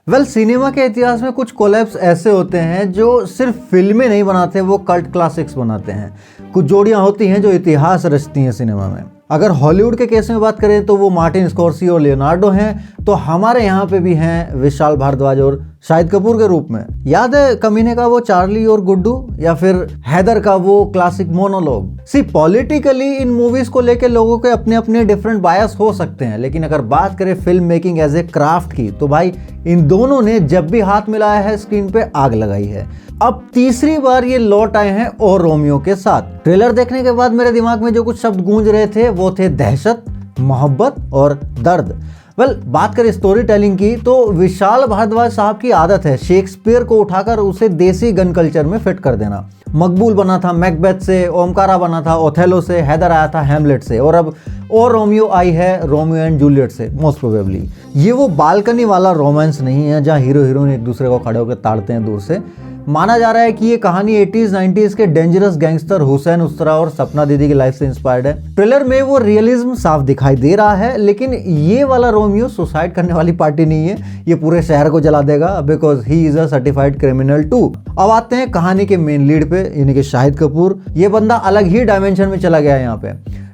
Well cinema के इतिहास में कुछ कोलैब्स ऐसे होते हैं जो सिर्फ फिल्में नहीं बनाते, वो कल्ट क्लासिक्स बनाते हैं। कुछ जोड़ियां होती हैं जो इतिहास रचती हैं सिनेमा में। अगर हॉलीवुड के केस में बात करें तो वो मार्टिन स्कॉर्सेज़ी और लियोनार्डो हैं, तो हमारे यहाँ पे भी हैं विशाल भारद्वाज और शाहिद कपूर के रूप में। याद है कमीने का वो चार्ली और गुड्डू, या फिर हैदर का वो क्लासिक मोनोलॉग। पॉलिटिकली इन मूवीज को लेके लोगों के अपने अपने डिफरेंट बायस हो सकते हैं, लेकिन अगर बात करें film making as a craft की, तो भाई इन दोनों ने जब भी हाथ मिलाया है स्क्रीन पे आग लगाई है। अब तीसरी बार ये लौट आए हैं और रोमियो के साथ। ट्रेलर देखने के बाद मेरे दिमाग में जो कुछ शब्द गूंज रहे थे वो थे दहशत, मोहब्बत और दर्द। बात करें स्टोरी टेलिंग की, तो विशाल भारद्वाज साहब की आदत है शेक्सपियर को उठाकर उसे देसी गन कल्चर में फिट कर देना। मकबूल बना था मैकबेथ से, ओमकारा बना था ओथेलो से, हैदर आया था हैमलेट से, और अब और रोमियो आई है रोमियो एंड जूलियट से मोस्ट प्रोबेबली। ये वो बालकनी वाला रोमांस नहीं है जहाँ हीरो हीरोइन एक दूसरे को खड़े होकर ताड़ते हैं दूर से। माना जा रहा है कि ये कहानी 80s 90s के डेंजरस गैंगस्टर हुसैन उसरा और सपना दीदी की लाइफ से इंस्पायर्ड है। ट्रेलर में वो रियलिज्म साफ दिखाई दे रहा है, लेकिन ये वाला रोमियो सुसाइड करने वाली पार्टी नहीं है, ये पूरे शहर को जला देगा, because he is a certified criminal too. अब आते हैं कहानी के मेन लीड पे, यानी कि शाहिद कपूर। ये बंदा अलग ही डायमेंशन में चला गया है यहाँ पे।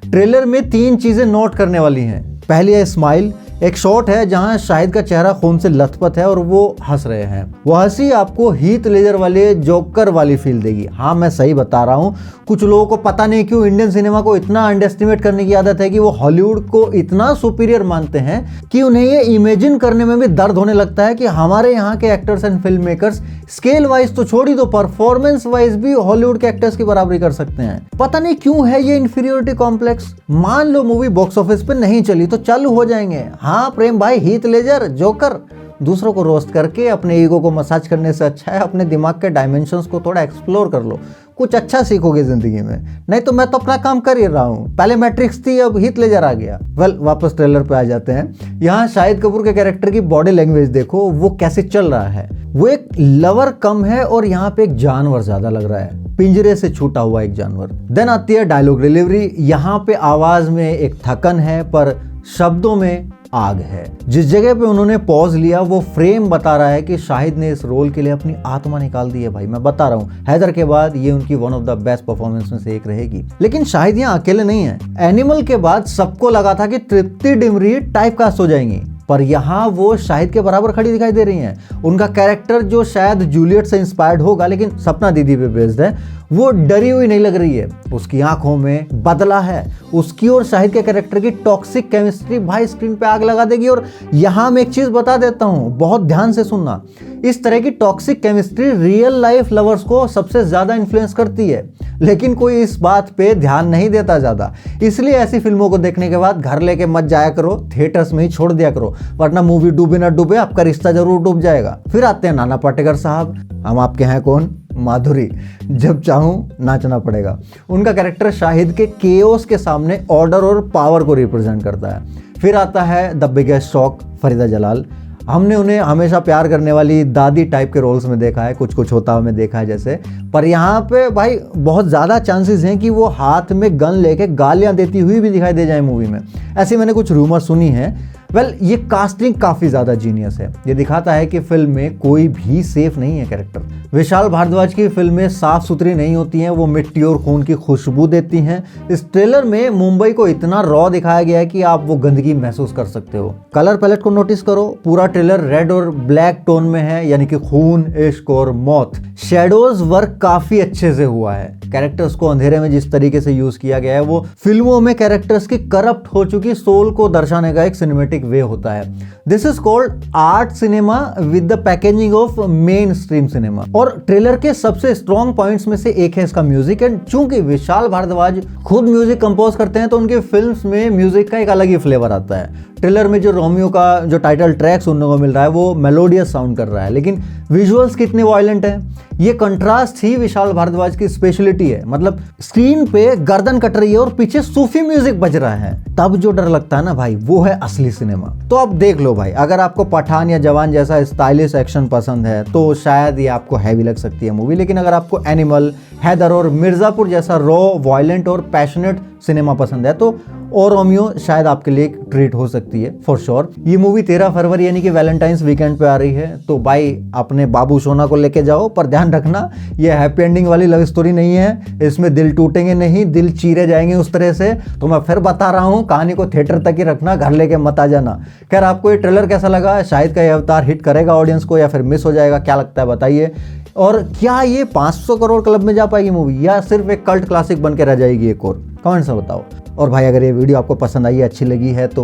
ट्रेलर में 3 चीजें नोट करने वाली हैं। पहली है स्माइल। एक शॉट है जहां शाहिद का चेहरा खून से लथपथ है और वो हंस रहे हैं। वो हंसी आपको हीथ लेजर वाले जोकर वाली फील देगी। हाँ, मैं सही बता रहा हूँ। कुछ लोगों को पता नहीं क्यों इंडियन सिनेमा को इतना अंडरएस्टिमेट करने की आदत है कि वो हॉलीवुड को इतना सुपीरियर मानते हैं कि उन्हें ये इमेजिन करने में भी दर्द होने लगता है कि हमारे यहाँ के actors and film makers scale wise तो छोड़ ही दो, परफॉर्मेंस वाइज भी हॉलीवुड के एक्टर्स की बराबरी कर सकते हैं। पता नहीं क्यों है ये इंफीरियोरिटी कॉम्प्लेक्स। मान लो मूवी बॉक्स ऑफिस पे नहीं चली तो चालू हो जाएंगे, हाँ प्रेम भाई, हीथ लेजर, जोकर। दूसरों को रोस्ट करके अपने ईगो को मसाज करने से अच्छा है अपने दिमाग के डायमेंशंस को थोड़ा एक्सप्लोर कर लो, कुछ अच्छा सीखोगे जिंदगी में। नहीं तो मैं तो अपना काम कर ही रहा हूँ, पहले मैट्रिक्स थी अब हीथ लेजर आ गया। वापस ट्रेलर पे आ जाते हैं। यहाँ शाहिद कपूर के कैरेक्टर की बॉडी लैंग्वेज देखो, वो कैसे चल रहा है। वो एक लवर कम है और यहाँ पे एक जानवर ज्यादा लग रहा है, पिंजरे से छूटा हुआ एक जानवर। देन आती है डायलॉग डिलीवरी। यहाँ पे आवाज में एक थकन है पर शब्दों में आग है। जिस जगह पे उन्होंने पॉज लिया वो फ्रेम बता रहा है कि शाहिद ने इस रोल के लिए अपनी आत्मा निकाल दी है। भाई मैं बता रहा हूँ, हैदर के बाद ये उनकी one of the best performance में से एक रहेगी। लेकिन शाहिद यहाँ अकेले नहीं है। एनिमल के बाद सबको लगा था कि तृप्ति डिमरी टाइप कास्ट हो जाएंगी, पर यहाँ वो शाहिद के बराबर खड़ी दिखाई दे रही हैं। उनका कैरेक्टर जो शायद जूलियट से इंस्पायर्ड होगा लेकिन सपना दीदी पे बेस्ड है, वो डरी हुई नहीं लग रही है। उसकी आंखों में बदला है। उसकी और शाहिद के कैरेक्टर की टॉक्सिक केमिस्ट्री भाई स्क्रीन पे आग लगा देगी। और यहाँ मैं एक चीज बता देता हूँ, बहुत ध्यान से सुनना, इस तरह की toxic chemistry real life lovers को सबसे ज्यादा इन्फ्लुएंस करती है, लेकिन कोई इस बात पे ध्यान नहीं देता ज्यादा। इसलिए ऐसी फिल्मों को देखने के बाद घर लेके मत जाया करो, थिएटर्स में ही छोड़ दिया करो, वरना मूवी डूबे ना डूबे आपका रिश्ता जरूर डूब जाएगा। फिर आते हैं नाना पाटेकर साहब। हम आपके हैं कौन? माधुरी। जब चाहूं नाचना पड़ेगा। उनका कैरेक्टर शाहिद के केओस के सामने ऑर्डर और पावर को रिप्रेजेंट करता है। फिर आता है the biggest shock, Farida Jalal. हमने उन्हें हमेशा प्यार करने वाली दादी टाइप के रोल्स में देखा है, कुछ कुछ होता हमें देखा है जैसे, पर यहाँ पे भाई बहुत ज़्यादा चांसेस हैं कि वो हाथ में गन लेके गालियाँ देती हुई भी दिखाई दे जाए मूवी में। ऐसी मैंने कुछ रूमर सुनी है। ये कास्टिंग काफ़ी ज़्यादा जीनियस है। ये दिखाता है कि फिल्म में कोई भी सेफ नहीं है कैरेक्टर। विशाल भारद्वाज की फिल्में साफ सुथरी नहीं होती हैं, वो मिट्टी और खून की खुशबू देती हैं। इस ट्रेलर में मुंबई को इतना रॉ दिखाया गया है कि आप वो गंदगी महसूस कर सकते हो। कलर पैलेट को नोटिस करो, पूरा ट्रेलर रेड और ब्लैक टोन में है, यानी कि खून, इश्क और मौत। शेडोज वर्क काफी अच्छे से हुआ है। कैरेक्टर्स को अंधेरे में जिस तरीके से यूज किया गया है वो फिल्मों में कैरेक्टर्स की करप्ट हो चुकी सोल को दर्शाने का एक सिनेमेटिक वे होता है। This is called art cinema with the packaging of main stream cinema. और ट्रेलर के सबसे स्ट्रॉन्ग पॉइंट्स में से एक है इसका म्यूजिक। एंड चूंकि विशाल भारद्वाज खुद म्यूजिक कंपोज करते हैं तो उनके फिल्म्स में म्यूजिक का एक अलग ही फ्लेवर आता है। ट्रेलर में जो रोमियो का जो टाइटल ट्रैक सुनने को मिल रहा है वो मेलोडियस साउंड कर रहा है, लेकिन विजुअल्स कितने वायलेंट हैं। ये कंट्रास्ट ही विशाल भारद्वाज की स्पेशलिटी है। मतलब स्क्रीन पे गर्दन कट रही है और पीछे सूफी म्यूजिक बज रहा है, तब जो डर लगता है ना भाई, वो है असली सिनेमा। तो अब देख लो भाई, अगर आपको पठान या जवान जैसा स्टाइलिश एक्शन पसंद है तो शायद ये आपको हैवी लग सकती है मूवी, लेकिन अगर आपको एनिमल, हैदर और मिर्जापुर जैसा रॉ, वायलेंट और पैशनेट सिनेमा पसंद है तो और रोमियो शायद आपके लिए एक ट्रीट हो सकती है फॉर श्योर। ये मूवी 13 फरवरी यानी कि वैलेंटाइंस वीकेंड पे आ रही है, तो भाई अपने बाबू सोना को लेके जाओ, पर ध्यान रखना ये हैप्पी एंडिंग वाली लव स्टोरी नहीं है, इसमें दिल टूटेंगे नहीं, दिल चीरे जाएंगे उस तरह से। तो मैं फिर बता रहा हूँ, कहानी को थिएटर तक ही रखना, घर लेके मत आ जाना। खैर आपको ये ट्रेलर कैसा लगा? शायद का ये अवतार हिट करेगा ऑडियंस को या फिर मिस हो जाएगा, क्या लगता है बताइए। और क्या ये 500 करोड़ क्लब में जा पाएगी मूवी या सिर्फ एक कल्ट क्लासिक बन के रह जाएगी एक और? कमेंट्स में बताओ। और भाई अगर ये वीडियो आपको पसंद आई, अच्छी लगी है तो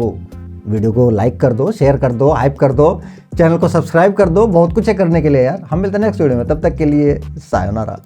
वीडियो को लाइक कर दो, शेयर कर दो, हाइप कर दो, चैनल को सब्सक्राइब कर दो। बहुत कुछ है करने के लिए यार। हम मिलते हैं नेक्स्ट वीडियो में, तब तक के लिए सायोनारा।